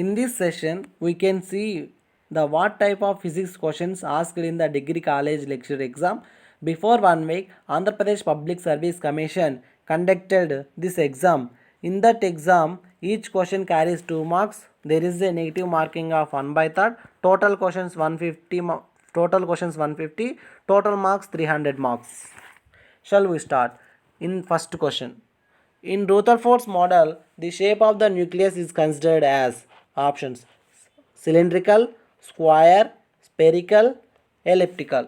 In this session, we can see the what type of physics questions asked in the degree college lecture exam. Before 1 week, Andhra Pradesh Public Service Commission conducted this exam. In that exam, each question carries 2 marks. There is a negative marking of 1 by third. Total questions 150. Total questions 150. Total marks 300 marks. Shall we start? In first question. In Rutherford's model, the shape of the nucleus is considered as options: cylindrical, square, spherical, elliptical.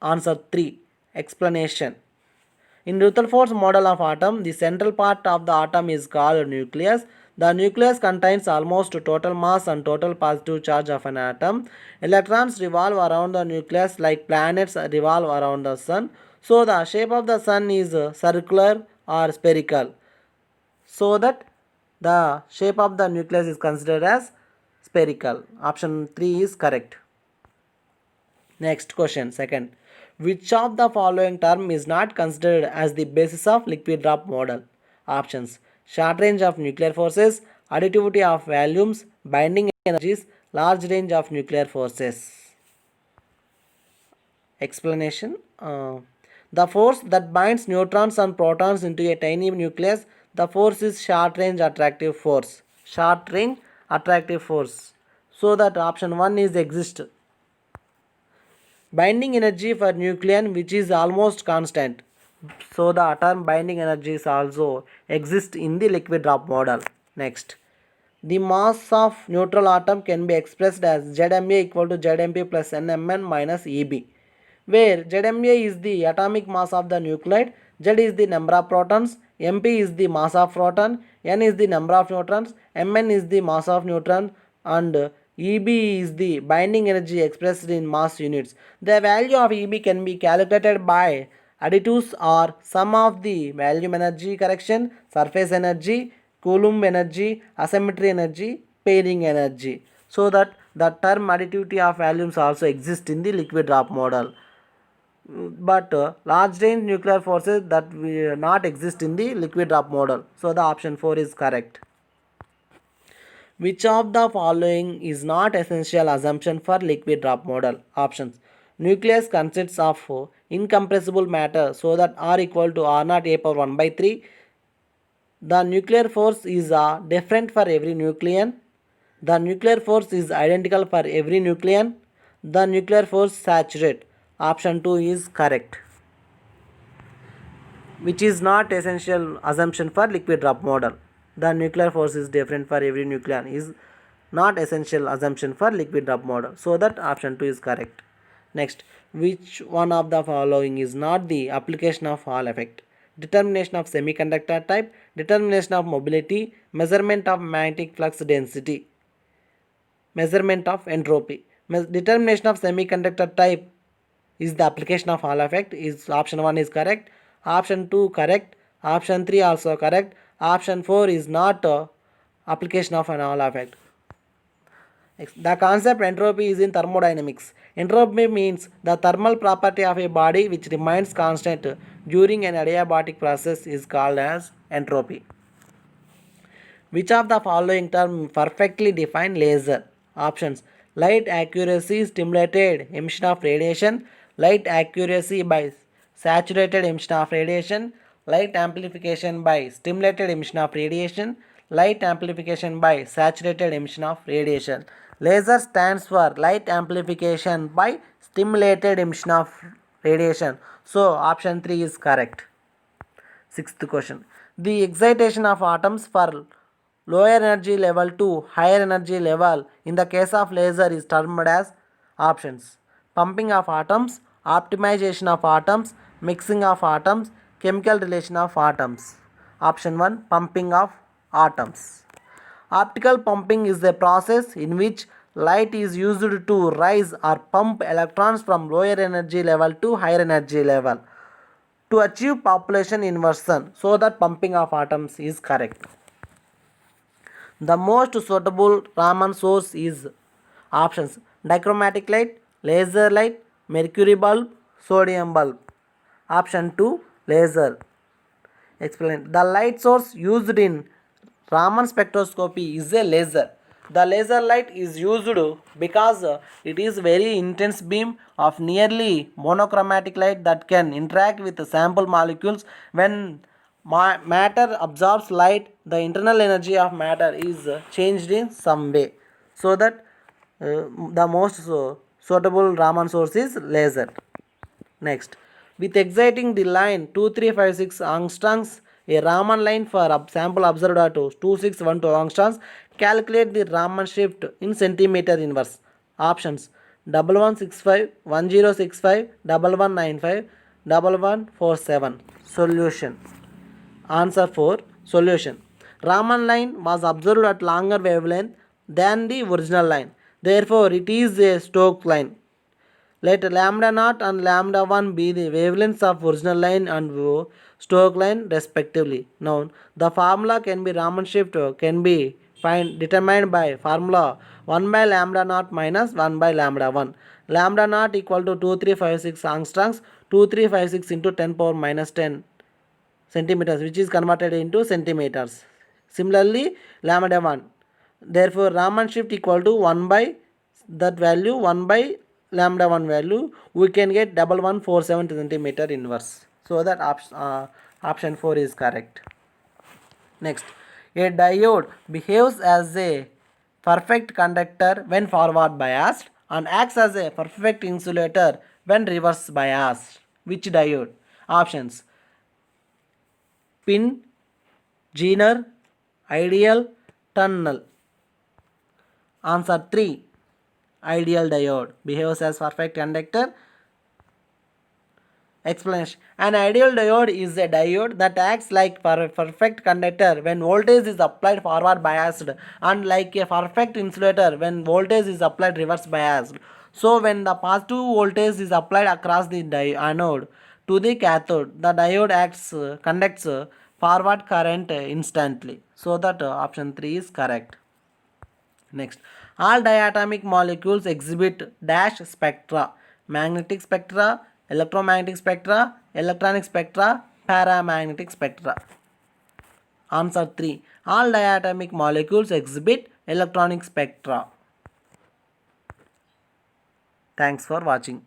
Answer 3. Explanation. In Rutherford's model of atom, the central part of the atom is called nucleus. The nucleus contains almost total mass and total positive charge of an atom. Electrons revolve around the nucleus like planets revolve around the sun. So the shape of the sun is circular or spherical. So that the shape of the nucleus is considered as spherical. Option 3 is correct. Next question, second. Which of the following term is not considered as the basis of liquid drop model? Options: short range of nuclear forces, additivity of volumes, binding energies, large range of nuclear forces. Explanation. The force that binds neutrons and protons into a tiny nucleus, the force is short range attractive force. Short range attractive force. So that option 1 is exist. Binding energy for nucleon which is almost constant. So the term binding energies also exist in the liquid drop model. Next. The mass of neutral atom can be expressed as ZMA equal to ZMP plus NMN minus EB, where ZMA is the atomic mass of the nuclide, Z is the number of protons, MP is the mass of proton, N is the number of neutrons, Mn is the mass of neutron, and EB is the binding energy expressed in mass units. The value of EB can be calculated by additives or sum of the volume energy correction, surface energy, Coulomb energy, asymmetry energy, pairing energy. So that the term additivity of volumes also exist in the liquid drop model. But large range nuclear forces that will not exist in the liquid drop model. So the option 4 is correct. Which of the following is not essential assumption for liquid drop model? Options: nucleus consists of incompressible matter so that R equal to R naught A power 1 by 3. The nuclear force is different for every nucleon. The nuclear force is identical for every nucleon. The nuclear force saturate. Option 2 is correct. Which is not essential assumption for liquid drop model. The nuclear force is different for every nucleon is not essential assumption for liquid drop model. So that option 2 is correct. Next, which one of the following is not the application of Hall effect? Determination of semiconductor type, determination of mobility, measurement of magnetic flux density, measurement of entropy. Determination of semiconductor type is the application of Hall effect. Is option 1 is correct. Option 2 correct. Option 3 also correct. Option 4 is not application of an Hall effect. The concept entropy is in thermodynamics. Entropy means the thermal property of a body which remains constant during an adiabatic process is called as entropy. Which of the following terms perfectly define laser? Options: light accuracy stimulated emission of radiation, light accuracy by saturated emission of radiation, light amplification by stimulated emission of radiation, light amplification by saturated emission of radiation. Laser stands for light amplification by stimulated emission of radiation. So option 3 is correct. Sixth question. The excitation of atoms for lower energy level to higher energy level in the case of laser is termed as options: pumping of atoms, optimization of atoms, mixing of atoms, chemical relation of atoms. Option 1: pumping of atoms. Optical pumping is a process in which light is used to rise or pump electrons from lower energy level to higher energy level to achieve population inversion. So that pumping of atoms is correct. The most suitable Raman source is options: dichromatic light, laser light, mercury bulb, sodium bulb. Option 2 laser. Explain. The light source used in Raman spectroscopy is a laser. The laser light is used because it is very intense beam of nearly monochromatic light that can interact with the sample molecules. When matter absorbs light, the internal energy of matter is changed in some way. So that the most suitable Raman source is laser. Next, with exciting the line 2356 angstroms, a Raman line for sample observed at 2612 angstroms, calculate the Raman shift in centimeter inverse. Options: 1165, 1065, 1195, 1147. Solution. Answer 4. Solution. Raman line was observed at longer wavelength than the original line. Therefore, it is a Stokes line. Let lambda naught and lambda 1 be the wavelengths of original line and Stokes line respectively. Now, the formula can be Raman shift can be determined by formula 1 by lambda naught minus 1 by lambda 1. Lambda naught equal to 2356 angstroms, 2356 into 10 power minus 10 centimeters, which is converted into centimeters. Similarly, lambda 1. Therefore, Raman shift equal to 1 by that value, 1 by lambda 1 value, we can get 1147 centimeter inverse. So that option 4 is correct. Next, a diode behaves as a perfect conductor when forward biased and acts as a perfect insulator when reverse biased. Which diode? Options: pin, Zener, ideal, tunnel. Answer 3. Ideal diode behaves as perfect conductor. Explanation: an ideal diode is a diode that acts like perfect conductor when voltage is applied forward biased and like a perfect insulator when voltage is applied reverse biased. So when the positive voltage is applied across the anode to the cathode, the diode conducts forward current instantly. So that option 3 is correct. Next, all diatomic molecules exhibit dash spectra: magnetic spectra, electromagnetic spectra, electronic spectra, paramagnetic spectra. Answer 3. All diatomic molecules exhibit electronic spectra. Thanks for watching.